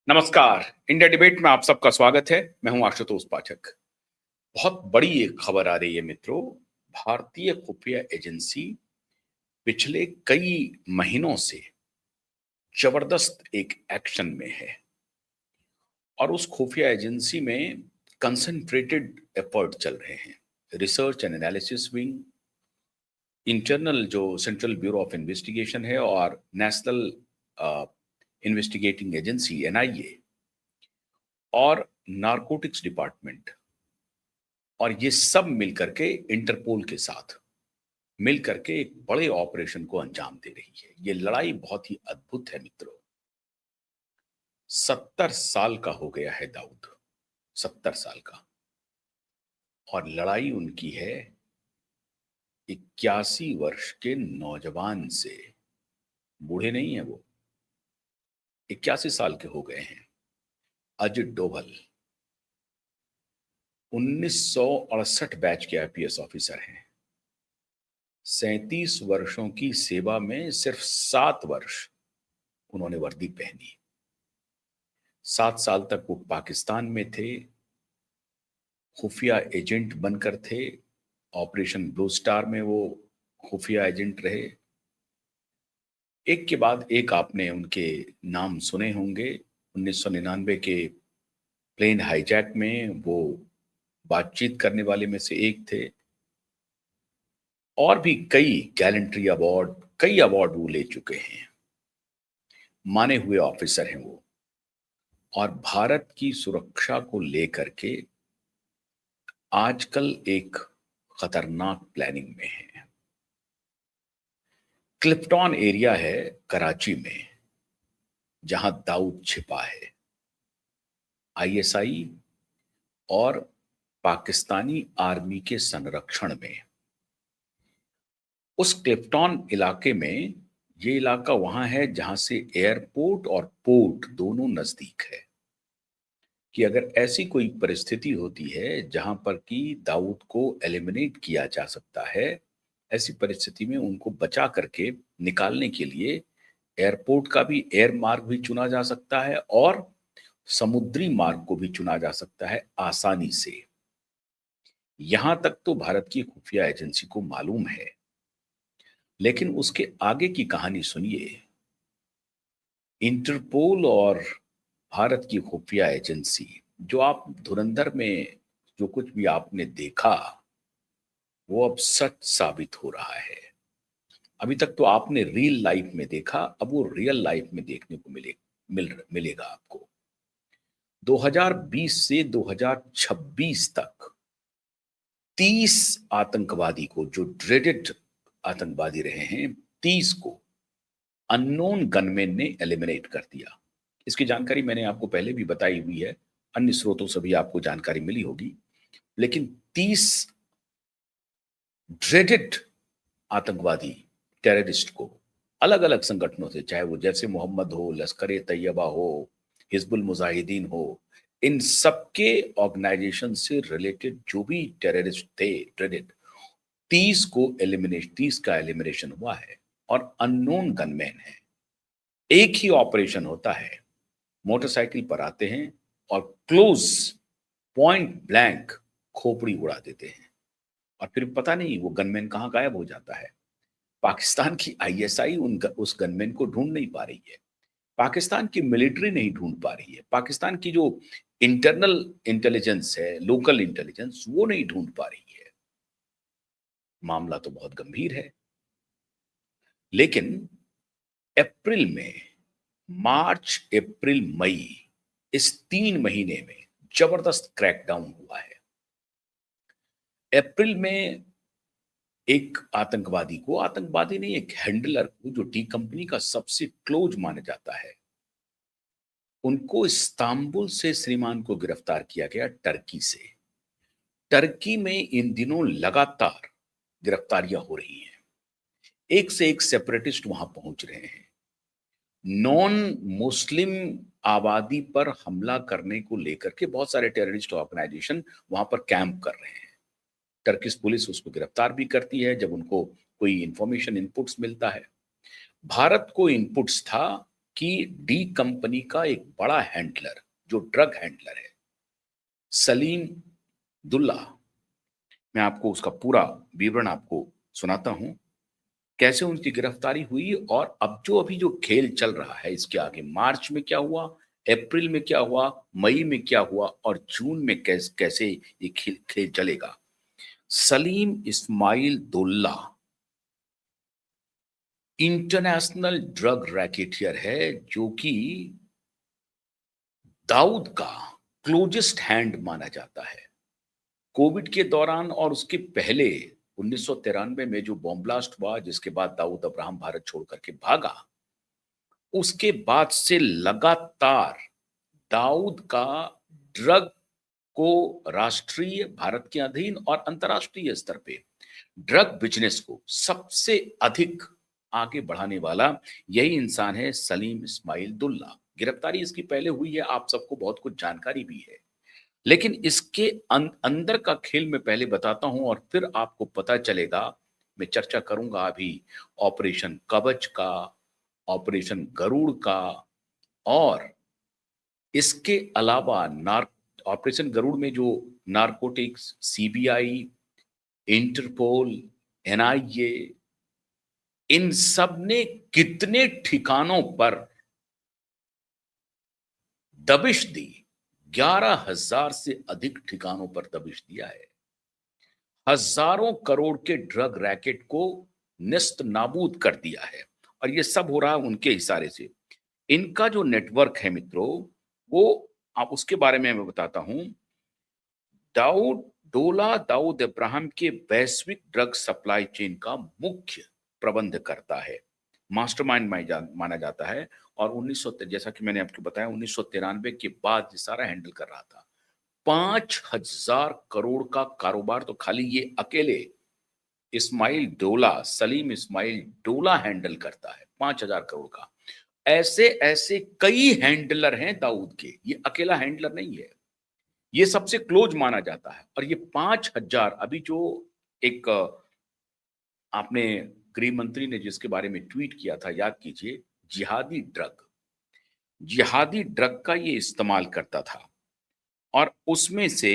नमस्कार। India debate में आप सबका स्वागत है। मैं हूं आशुतोष पाठक। बहुत बड़ी एक खबर आ रही है मित्रों। भारतीय खुफिया एजेंसी पिछले कई महीनों से जबरदस्त एक एक्शन में है और उस खुफिया एजेंसी में कंसंट्रेटेड एफर्ट चल रहे हैं। Research and analysis wing, internal जो सेंट्रल ब्यूरो ऑफ इन्वेस्टिगेशन है और नेशनल इन्वेस्टिगेटिंग एजेंसी एनआईए और नारकोटिक्स डिपार्टमेंट, और ये सब मिलकर के इंटरपोल के साथ मिलकर के एक बड़े ऑपरेशन को अंजाम दे रही है। ये लड़ाई बहुत ही अद्भुत है मित्रों। 70 साल का हो गया है दाऊद, 70 साल का, और लड़ाई उनकी है 81 वर्ष के नौजवान से। बूढ़े नहीं है वो, 81 साल के हो गए हैं। अजित डोभाल 1968 बैच के आईपीएस ऑफिसर हैं। 37 वर्षों की सेवा में सिर्फ 7 वर्ष उन्होंने वर्दी पहनी। 7 साल तक वो पाकिस्तान में थे, खुफिया एजेंट बनकर थे। ऑपरेशन ब्लू स्टार में वो खुफिया एजेंट रहे। एक के बाद एक आपने उनके नाम सुने होंगे। 1999 के प्लेन हाईजैक में वो बातचीत करने वाले में से एक थे। और भी कई गैलेंट्री अवार्ड, कई अवार्ड वो ले चुके हैं। माने हुए ऑफिसर हैं वो, और भारत की सुरक्षा को लेकर के आजकल एक खतरनाक प्लानिंग में है। क्लिफ्टन एरिया है कराची में, जहां दाऊद छिपा है। आईएसआई और पाकिस्तानी आर्मी के संरक्षण में उस क्लिफ्टन इलाके में, ये इलाका वहां है जहां से एयरपोर्ट और पोर्ट दोनों नजदीक है, कि अगर ऐसी कोई परिस्थिति होती है जहां पर कि दाऊद को एलिमिनेट किया जा सकता है, ऐसी परिस्थिति में उनको बचा करके निकालने के लिए एयरपोर्ट का भी एयर मार्ग भी चुना जा सकता है और समुद्री मार्ग को भी चुना जा सकता है आसानी से। यहां तक तो भारत की खुफिया एजेंसी को मालूम है, लेकिन उसके आगे की कहानी सुनिए। इंटरपोल और भारत की खुफिया एजेंसी, जो आप धुरंधर में जो कुछ भी आपने देखा, वो अब सच साबित हो रहा है। अभी तक तो आपने रियल लाइफ में देखा, अब वो रियल लाइफ में देखने को मिलेगा आपको। 2020 से 2026 तक 30 आतंकवादी को, जो ड्रेडेड आतंकवादी रहे हैं, 30 को अननोन गनमैन ने एलिमिनेट कर दिया। इसकी जानकारी मैंने आपको पहले भी बताई हुई है, अन्य स्रोतों से भी आपको जानकारी मिली होगी। लेकिन 30 ड्रेडेड आतंकवादी टेररिस्ट को अलग अलग संगठनों से, चाहे वो जैसे मोहम्मद हो, लश्कर ए तैयबा हो, हिजबुल मुजाहिदीन हो, इन सबके ऑर्गेनाइजेशन से रिलेटेड जो भी टेररिस्ट थे ड्रेडेड, 30 का एलिमिनेशन हुआ है। और अननोन गनमैन है। एक ही ऑपरेशन होता है, मोटरसाइकिल पर आते हैं और क्लोज पॉइंट ब्लैंक खोपड़ी उड़ा देते हैं, और फिर पता नहीं वो गनमैन कहां गायब हो जाता है। पाकिस्तान की आईएसआई उस गनमैन को ढूंढ नहीं पा रही है। पाकिस्तान की मिलिट्री नहीं ढूंढ पा रही है। पाकिस्तान की जो इंटरनल इंटेलिजेंस है, लोकल इंटेलिजेंस, वो नहीं ढूंढ पा रही है। मामला तो बहुत गंभीर है। लेकिन अप्रैल में, मार्च, अप्रैल, मई, इस 3 महीने में जबरदस्त क्रैकडाउन हुआ है। अप्रैल में एक आतंकवादी को, आतंकवादी नहीं, एक हैंडलर को, जो डी कंपनी का सबसे क्लोज माना जाता है, उनको इस्तांबुल से श्रीमान को गिरफ्तार किया गया, टर्की से। टर्की में इन दिनों लगातार गिरफ्तारियां हो रही हैं। एक से एक सेपरेटिस्ट वहां पहुंच रहे हैं। नॉन मुस्लिम आबादी पर हमला करने को लेकर के बहुत सारे टेररिस्ट ऑर्गेनाइजेशन वहां पर कैंप कर रहे हैं। टर्किश पुलिस उसको गिरफ्तार भी करती है जब उनको कोई इंफॉर्मेशन इनपुट्स मिलता है। भारत को इनपुट्स था कि डी कंपनी का एक बड़ा हैंडलर, जो ड्रग हैंडलर है, सलीम दुल्ला, मैं आपको उसका पूरा विवरण आपको सुनाता हूं, कैसे उनकी गिरफ्तारी हुई और अब जो अभी जो खेल चल रहा है इसके आगे मार्च में क्या हुआ, अप्रैल में क्या हुआ, मई में क्या हुआ और जून में कैसे ये खेल खेल चलेगा। Salim Ismail Dulla international drug racketeer है, जो कि दाऊद का क्लोजेस्ट हैंड माना जाता है। कोविड के दौरान और उसके पहले 1993 में जो बॉम्ब ब्लास्ट हुआ, जिसके बाद दाऊद अब्राहम भारत छोड़ करके भागा, उसके बाद से लगातार दाऊद का ड्रग को राष्ट्रीय, भारत के अधीन और अंतर्राष्ट्रीय स्तर पे ड्रग बिजनेस को सबसे अधिक आगे बढ़ाने वाला यही इंसान है, सलीम इस्माइल दुल्ला। गिरफ्तारी इसकी पहले हुई है, आप सबको बहुत कुछ जानकारी भी है, लेकिन इसके अंदर का खेल मैं पहले बताता हूं और फिर आपको पता चलेगा। मैं चर्चा करूंगा अभी ऑपरेशन कवच का, ऑपरेशन गरुड़ का, और इसके अलावा नार ऑपरेशन गरुड़ में जो नारकोटिक्स, सीबीआई, इंटरपोल, एनआईए, इन सब ने कितने ठिकानों पर दबिश दी। 11,000 से अधिक ठिकानों पर दबिश दिया है। हजारों करोड़ के ड्रग रैकेट को निस्त नाबूद कर दिया है, और ये सब हो रहा है उनके इशारे से। इनका जो नेटवर्क है मित्रों, वो आप उसके बारे में मैं बताता हूं। दाऊद डोला दाऊद इब्राहिम के वैश्विक ड्रग सप्लाई चेन का मुख्य प्रबंध करता है, मास्टरमाइंड माना जाता है। और 1900, जैसा कि मैंने आपको बताया, 1993 के बाद ये सारा हैंडल कर रहा था। 5,000 करोड़ का कारोबार तो खाली ये अकेले इस्माइल डोला, सलीम इस्माइल डोला हैंडल करता है, 5,000 करोड़ का। ऐसे ऐसे कई हैंडलर हैं दाऊद के, ये अकेला हैंडलर नहीं है, ये सबसे क्लोज माना जाता है। और ये 5,000, अभी जो एक आपने गृह मंत्री ने जिसके बारे में ट्वीट किया था, याद कीजिए, जिहादी ड्रग का ये इस्तेमाल करता था। और उसमें से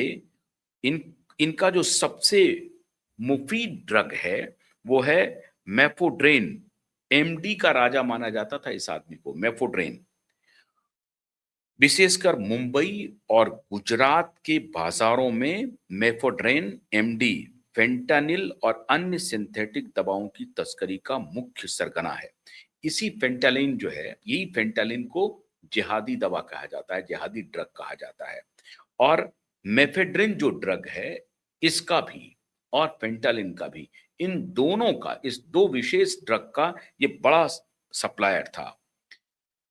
इन इनका जो सबसे मुफीद ड्रग है वो है मेफोड्रेन। एमडी का राजा माना जाता था इस आदमी को, मेफोड्रेन। विशेषकर मुंबई और गुजरात के बाजारों में मेफोड्रेन, एमडी, फेंटानिल और अन्य सिंथेटिक दवाओं की तस्करी का मुख्य सरगना है। इसी फेंटालिन जो है, यही फेंटालिन को जिहादी दवा कहा जाता है, जिहादी ड्रग कहा जाता है। और मेफेड्रिन जो ड्रग है, इसका भी और फेंटालिन का भी, इन दोनों का, इस दो विशेष ड्रग का ये बड़ा सप्लायर था।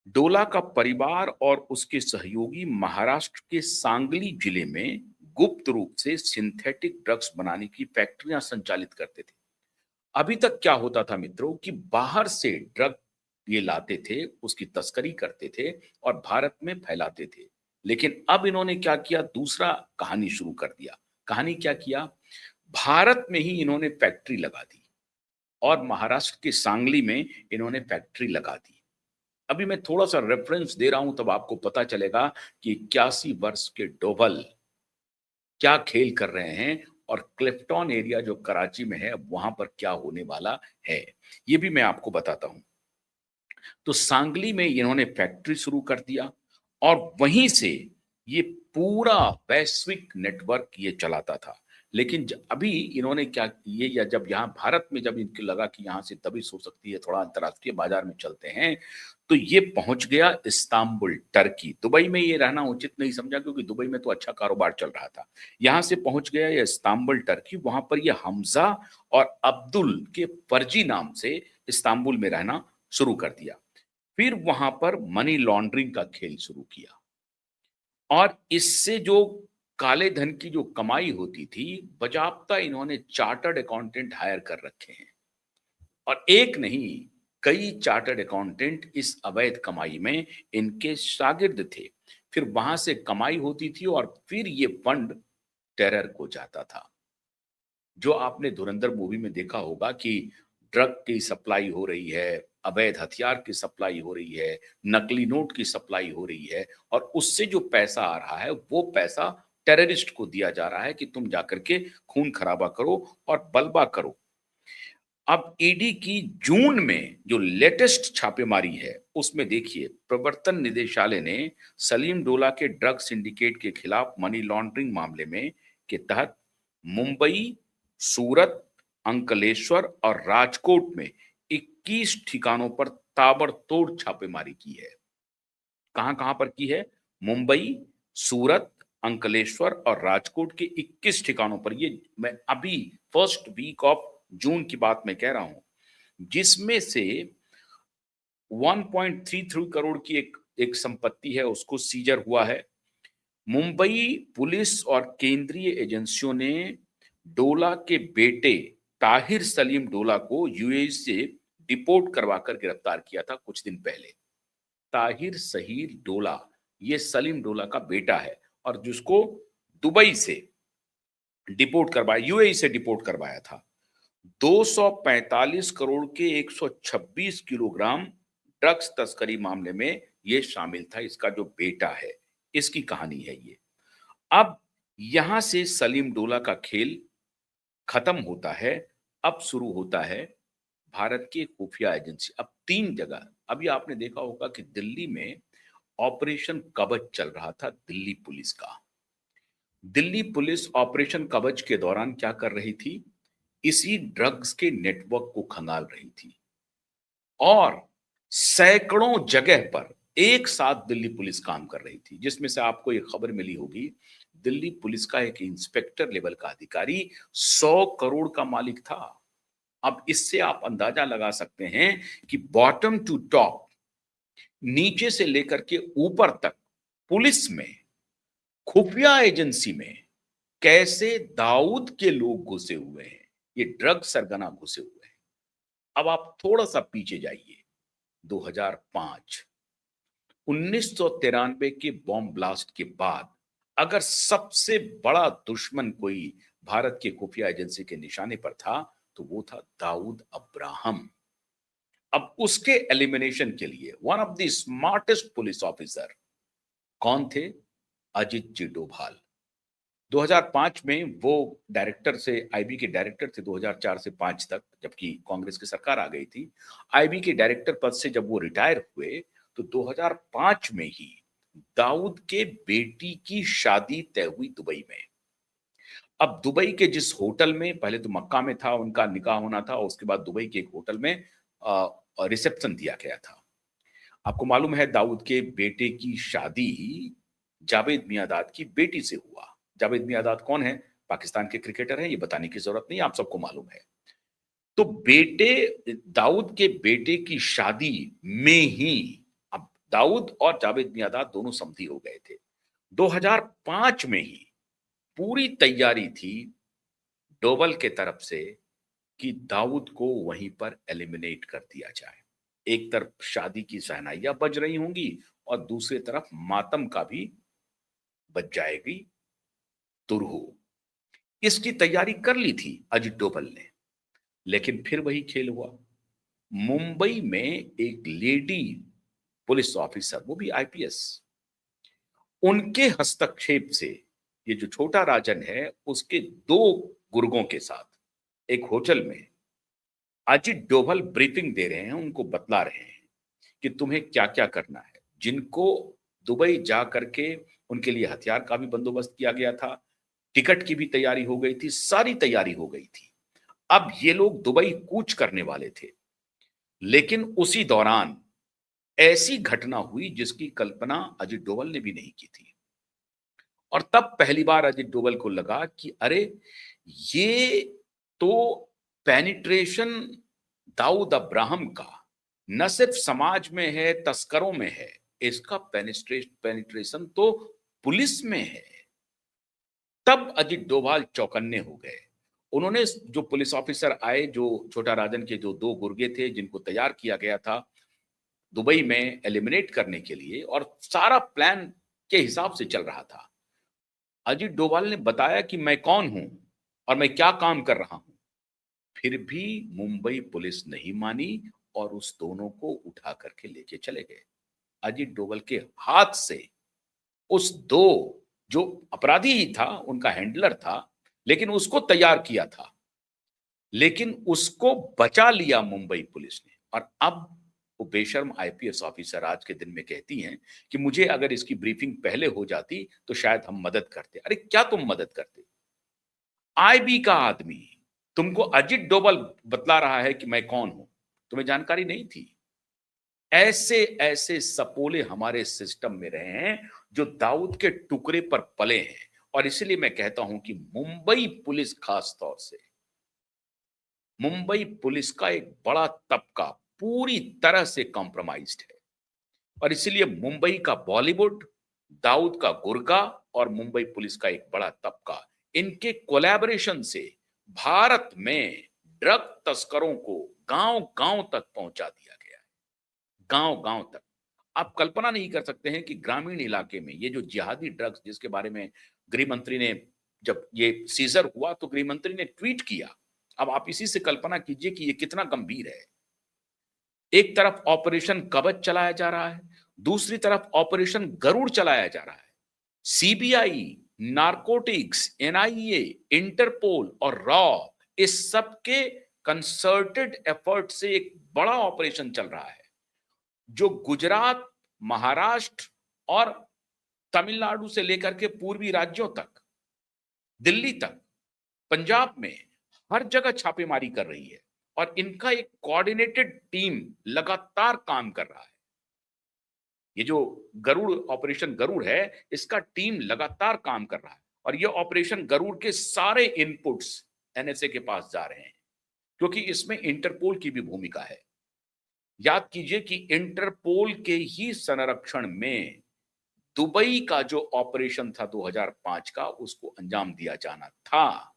डोला का परिवार और उसके सहयोगी महाराष्ट्र के सांगली जिले में गुप्त रूप से सिंथेटिक ड्रग्स बनाने की फैक्ट्रियां संचालित करते थे। अभी तक क्या होता था मित्रों कि बाहर से ड्रग ये लाते थे, उसकी तस्करी करते थे और भारत में फैलाते थे। लेकिन अब इन्होंने क्या किया, दूसरा कहानी शुरू कर दिया। कहानी क्या किया, भारत में ही इन्होंने फैक्ट्री लगा दी और महाराष्ट्र के सांगली में इन्होंने फैक्ट्री लगा दी। अभी मैं थोड़ा सा रेफरेंस दे रहा हूं, तब आपको पता चलेगा कि 81 वर्ष के डोभाल क्या खेल कर रहे हैं और क्लिफ्टन एरिया जो कराची में है वहां पर क्या होने वाला है, ये भी मैं आपको बताता हूं। तो सांगली में इन्होंने फैक्ट्री शुरू कर दिया और वहीं से ये पूरा वैश्विक नेटवर्क ये चलाता था। लेकिन अभी इन्होंने क्या, ये या जब यहाँ भारत में जब इनको लगा कि यहाँ से दबिश हो सकती है, थोड़ा अंतर्राष्ट्रीय बाजार में चलते हैं, तो ये पहुंच गया इस्तांबुल, टर्की। दुबई में ये रहना उचित नहीं समझा, क्योंकि दुबई में तो अच्छा कारोबार चल रहा था। यहां से पहुंच गया ये इस्तांबुल, टर्की। वहां पर ये हमजा और अब्दुल के फर्जी नाम से इस्तांबुल में रहना शुरू कर दिया। फिर वहां पर मनी लॉन्ड्रिंग का खेल शुरू किया और इससे जो काले धन की जो कमाई होती थी, बजाप्ता इन्होंने चार्टर्ड अकाउंटेंट हायर कर रखे हैं। और एक नहीं, कई चार्टर्ड अकाउंटेंट इस अवैध कमाई में इनके शागिर्द थे। फिर वहां से कमाई होती थी और फिर ये फंड टेरर को जाता था। जो आपने धुरंधर मूवी में देखा होगा कि ड्रग की सप्लाई हो रही है, अवैध हथियार की सप्लाई हो रही है, नकली नोट की सप्लाई हो रही है और उससे जो पैसा आ रहा है वो पैसा टेररिस्ट को दिया जा रहा है कि तुम जाकर के खून खराबा करो और बलवा करो। अब ईडी की जून में जो लेटेस्ट छापेमारी है उसमें देखिए प्रवर्तन निदेशालय ने सलीम डोला के ड्रग सिंडिकेट के खिलाफ मनी लॉन्ड्रिंग मामले में के तहत मुंबई, सूरत, अंकलेश्वर और राजकोट में 21 ठिकानों पर ताबड़तोड़ छापेमारी की है। कहां कहां पर की है? मुंबई, सूरत, अंकलेश्वर और राजकोट के 21 ठिकानों पर। ये मैं अभी फर्स्ट वीक ऑफ जून की बात मैं कह रहा हूं, जिसमें से 1.33 करोड़ की एक एक संपत्ति है उसको सीजर हुआ है। मुंबई पुलिस और केंद्रीय एजेंसियों ने डोला के बेटे ताहिर सलीम डोला को यूएई से डिपोर्ट करवाकर गिरफ्तार किया था कुछ दिन पहले। ताहिर सहीर डोला ये सलीम डोला का बेटा है और जिसको दुबई से डिपोर्ट करवाया, यूएई से डिपोर्ट करवाया था। 245 करोड़ के 126 किलोग्राम ड्रग्स तस्करी मामले में यह शामिल था। इसका जो बेटा है, इसकी कहानी है ये। अब यहां से सलीम डोला का खेल खत्म होता है। अब शुरू होता है भारत की खुफिया एजेंसी। अब 3 जगह, अभी आपने देखा होगा कि दिल्ली में ऑपरेशन कवच चल रहा था दिल्ली पुलिस का। दिल्ली पुलिस ऑपरेशन कवच के दौरान क्या कर रही थी? इसी ड्रग्स के नेटवर्क को खंगाल रही थी और सैकड़ों जगह पर एक साथ दिल्ली पुलिस काम कर रही थी, जिसमें से आपको एक खबर मिली होगी, दिल्ली पुलिस का एक इंस्पेक्टर लेवल का अधिकारी 100 करोड़ का मालिक था। अब इससे आप अंदाजा लगा सकते हैं कि बॉटम टू टॉप, नीचे से लेकर के ऊपर तक पुलिस में, खुफिया एजेंसी में कैसे दाऊद के लोग घुसे हुए हैं, ये ड्रग सरगना घुसे हुए हैं। अब आप थोड़ा सा पीछे जाइए, 2005, 1993 के बॉम्ब ब्लास्ट के बाद अगर सबसे बड़ा दुश्मन कोई भारत के खुफिया एजेंसी के निशाने पर था तो वो था दाऊद अब्राहम। अब उसके एलिमिनेशन के लिए one of the smartest police officer कौन थे? अजित जी डोभाल। 2005 में वो डायरेक्टर से, आईबी के डायरेक्टर थे 2004 से 5 तक, जबकि कांग्रेस की सरकार आ गई थी। आईबी के डायरेक्टर पद से जब वो रिटायर हुए तो 2005 में ही दाऊद के बेटी की शादी तय हुई दुबई में। अब दुबई के जिस होटल में, पहले तो मक्का में था उनका निकाह होना था, उसके बाद दुबई के एक होटल में रिसेप्शन दिया गया था। आपको मालूम है दाऊद के बेटे की शादी जावेद मियांदाद की बेटी से हुआ। जावेद मियांदाद कौन है? पाकिस्तान के क्रिकेटर हैं, ये बताने की जरूरत नहीं, आप सबको मालूम है। तो बेटे, दाऊद के बेटे की शादी में ही अब दाऊद और जावेद मियांदाद दोनों समधी हो गए थे। 2005 में ही पूरी तैयारी थी डोवल के तरफ से कि दाऊद को वहीं पर एलिमिनेट कर दिया जाए। एक तरफ शादी की शहनाइयां बज रही होंगी और दूसरी तरफ मातम का भी बज जाएगी तुरहु। इसकी तैयारी कर ली थी अजित डोभाल ने, लेकिन फिर वही खेल हुआ। मुंबई में एक लेडी पुलिस ऑफिसर, वो भी आईपीएस, उनके हस्तक्षेप से ये जो छोटा राजन है उसके 2 गुर्गों के साथ एक होटल में अजित डोभाल ब्रीफिंग दे रहे हैं, उनको बतला रहे हैं कि तुम्हें क्या क्या करना है। जिनको दुबई जा करके उनके लिए हथियार का भी बंदोबस्त किया गया था, टिकट की भी तैयारी हो गई थी, सारी तैयारी हो गई थी। अब ये लोग दुबई कूच करने वाले थे, लेकिन उसी दौरान ऐसी घटना हुई जिसकी कल्पना अजित डोभाल ने भी नहीं की थी। और तब पहली बार अजित डोभाल को लगा कि अरे, ये तो पेनिट्रेशन दाऊद अब्राहम का न सिर्फ समाज में है, तस्करों में है, इसका पेनिट्रेशन तो पुलिस में है। तब अजित डोभाल चौकन्ने हो गए। उन्होंने जो पुलिस ऑफिसर आए, जो छोटा राजन के जो 2 गुर्गे थे जिनको तैयार किया गया था दुबई में एलिमिनेट करने के लिए, और सारा प्लान के हिसाब से चल रहा था। अजित डोभाल ने बताया कि मैं कौन हूं और मैं क्या काम कर रहा हूं। फिर भी मुंबई पुलिस नहीं मानी और उस दोनों को उठा करके लेके चले गए। अजीत डोभाल के हाथ से उस दो, जो अपराधी ही था, उनका हैंडलर था, लेकिन उसको तैयार किया था, लेकिन उसको बचा लिया मुंबई पुलिस ने। और अब वो बेशर्म आईपीएस ऑफिसर आज के दिन में कहती हैं कि मुझे अगर इसकी ब्रीफिंग पहले हो जाती तो शायद हम मदद करते। अरे क्या तुम मदद करते? आईबी का आदमी तुमको अजित डोभाल बतला रहा है कि मैं कौन हूं, तुम्हें जानकारी नहीं थी? ऐसे ऐसे सपोले हमारे सिस्टम में रहे हैं जो दाऊद के टुकड़े पर पले हैं। और इसलिए मैं कहता हूं कि मुंबई पुलिस, खास तौर से मुंबई पुलिस का एक बड़ा तबका पूरी तरह से कॉम्प्रोमाइज्ड है। और इसलिए मुंबई का बॉलीवुड, दाऊद का गुर्गा और मुंबई पुलिस का एक बड़ा तबका, इनके कोलैबोरेशन से भारत में ड्रग तस्करों को गांव गांव तक पहुंचा दिया गया है। गांव गांव तक। आप कल्पना नहीं कर सकते हैं कि ग्रामीण इलाके में ये जो जिहादी ड्रग्स, जिसके बारे में गृह मंत्री ने, जब ये सीजर हुआ तो गृह मंत्री ने ट्वीट किया। अब आप इसी से कल्पना कीजिए कि ये कितना गंभीर है। एक तरफ ऑपरेशन कवच चलाया जा रहा है, दूसरी तरफ ऑपरेशन गरुड़ चलाया जा रहा है। सीबीआई, नारकोटिक्स, एनआईए, इंटरपोल और रॉ, इस सब के कंसर्टेड एफर्ट से एक बड़ा ऑपरेशन चल रहा है, जो गुजरात, महाराष्ट्र और तमिलनाडु से लेकर के पूर्वी राज्यों तक, दिल्ली तक, पंजाब में हर जगह छापेमारी कर रही है। और इनका एक कोऑर्डिनेटेड टीम लगातार काम कर रहा है। ये जो गरुड़, ऑपरेशन गरुड़ है, इसका टीम लगातार काम कर रहा है। और ये ऑपरेशन गरुड़ के सारे इनपुट्स एनएसए के पास जा रहे हैं, क्योंकि इसमें इंटरपोल की भी भूमिका है। याद कीजिए कि इंटरपोल के ही संरक्षण में दुबई का जो ऑपरेशन था 2005 का, उसको अंजाम दिया जाना था,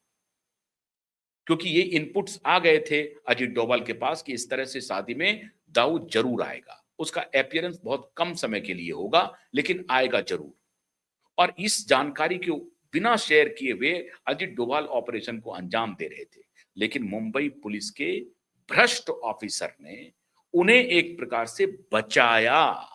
क्योंकि ये इनपुट्स आ गए थे अजीत डोभाल के पास कि इस तरह से शादी में दाऊद जरूर आएगा। उसका अपीयरेंस बहुत कम समय के लिए होगा, लेकिन आएगा जरूर। और इस जानकारी को बिना शेयर किए हुए अजीत डोभाल ऑपरेशन को अंजाम दे रहे थे, लेकिन मुंबई पुलिस के भ्रष्ट ऑफिसर ने उन्हें एक प्रकार से बचाया।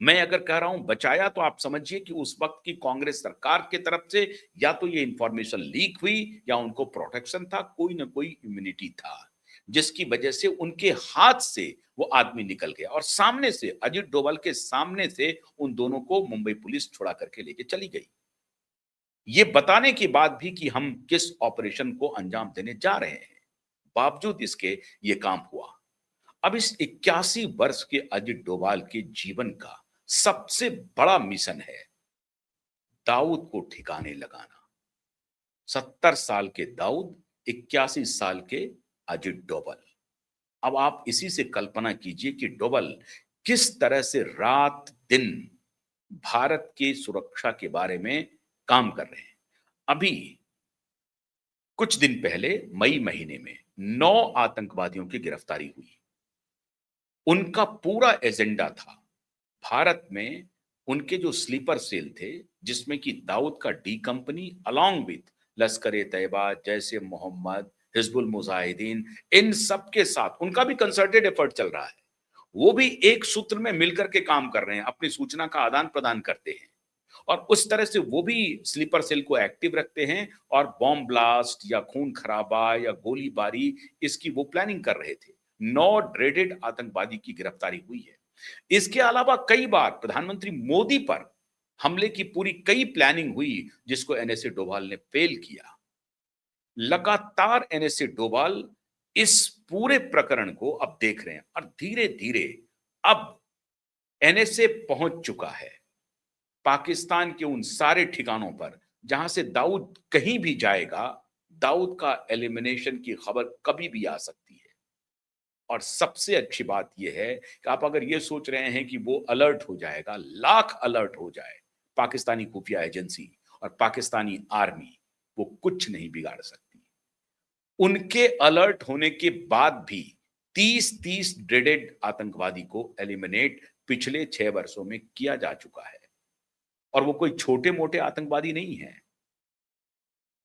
मैं अगर कह रहा हूं बचाया, तो आप समझिए कि उस वक्त की कांग्रेस सरकार की तरफ से या तो ये इंफॉर्मेशन लीक हुई या उनको प्रोटेक्शन था, कोई ना कोई इम्यूनिटी था, जिसकी वजह से उनके हाथ से वो आदमी निकल गया। और सामने से, अजीत डोभाल के सामने से उन दोनों को मुंबई पुलिस छुड़ा करके लेके चली गई, ये बताने के बाद भी कि हम किस ऑपरेशन को अंजाम देने जा रहे हैं। बावजूद इसके ये काम हुआ। अब इस 81 वर्ष के अजित डोभाल के जीवन का सबसे बड़ा मिशन है दाऊद को ठिकाने लगाना। 70 साल के दाऊद, 81 साल के अजित डोभाल। अब आप इसी से कल्पना कीजिए कि डोभाल किस तरह से रात दिन भारत की सुरक्षा के बारे में काम कर रहे हैं। अभी कुछ दिन पहले मई महीने में 9 आतंकवादियों की गिरफ्तारी हुई। उनका पूरा एजेंडा था भारत में, उनके जो स्लीपर सेल थे, जिसमें कि दाऊद का डी कंपनी अलोंग विथ लश्कर ए तैयबा, जैसे मोहम्मद, हिजबुल मुजाहिदीन, इन सब के साथ उनका भी कंसर्टेड एफर्ट चल रहा है। वो भी एक सूत्र में मिलकर के काम कर रहे हैं, अपनी सूचना का आदान प्रदान करते हैं, और उस तरह से वो भी स्लीपर सेल को एक्टिव रखते हैं और बॉम्ब ब्लास्ट या खून खराबा या गोलीबारी, इसकी वो प्लानिंग कर रहे थे। 9 ड्रेडेड आतंकवादी की गिरफ्तारी हुई है। इसके अलावा कई बार प्रधानमंत्री मोदी पर हमले की पूरी कई प्लानिंग हुई, जिसको एनएसए डोभाल ने फेल किया। लगातार एनएसए डोभाल इस पूरे प्रकरण को अब देख रहे हैं और धीरे धीरे अब एनएसए पहुंच चुका है पाकिस्तान के उन सारे ठिकानों पर जहां से दाऊद कहीं भी जाएगा, दाऊद का एलिमिनेशन की खबर कभी भी आ सकती है। और सबसे अच्छी बात यह है कि आप अगर ये सोच रहे हैं कि वो अलर्ट हो जाएगा, लाख अलर्ट हो जाए पाकिस्तानी खुफिया एजेंसी और पाकिस्तानी आर्मी, वो कुछ नहीं बिगाड़ सकती। उनके अलर्ट होने के बाद भी 30-30 ड्रेडेड आतंकवादी को एलिमिनेट पिछले 6 वर्षों में किया जा चुका है। और वो कोई छोटे मोटे आतंकवादी नहीं है।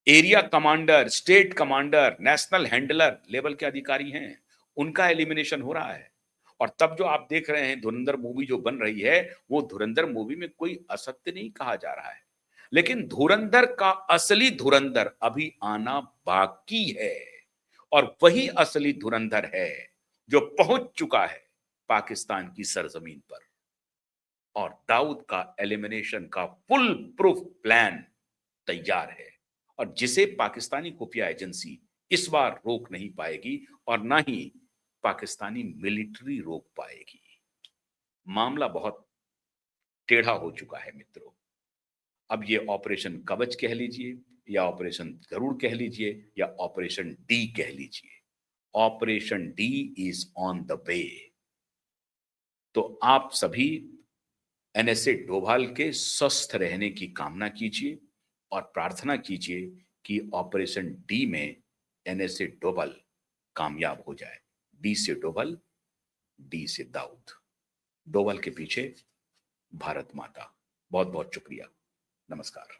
Area commander, state commander, national handler level के अधिकारी हैं। उनका एलिमिनेशन हो रहा है। और तब जो आप देख रहे हैं धुरंधर मूवी जो बन रही है, वो धुरंधर मूवी में कोई असत्य नहीं कहा जा रहा है, लेकिन धुरंधर का असली धुरंधर अभी आना बाकी है। और वही असली धुरंधर है जो पहुंच चुका है पाकिस्तान की सरजमीन पर। और दाऊद का एलिमिनेशन का फुल प्रूफ प्लान तैयार है, और जिसे पाकिस्तानी खुफिया एजेंसी इस बार रोक नहीं पाएगी और ना ही पाकिस्तानी मिलिट्री रोक पाएगी। मामला बहुत टेढ़ा हो चुका है मित्रों। अब ये ऑपरेशन कवच कह लीजिए, या ऑपरेशन गरुड़ कह लीजिए, या ऑपरेशन डी कह लीजिए, operation D is on the way. तो आप सभी एनएसए डोभाल के स्वस्थ रहने की कामना कीजिए और प्रार्थना कीजिए कि ऑपरेशन डी में एनएसए डोभाल कामयाब हो जाए। डी से डोभाल, डी से दाऊद, डोभाल के पीछे भारत माता। बहुत बहुत शुक्रिया। नमस्कार।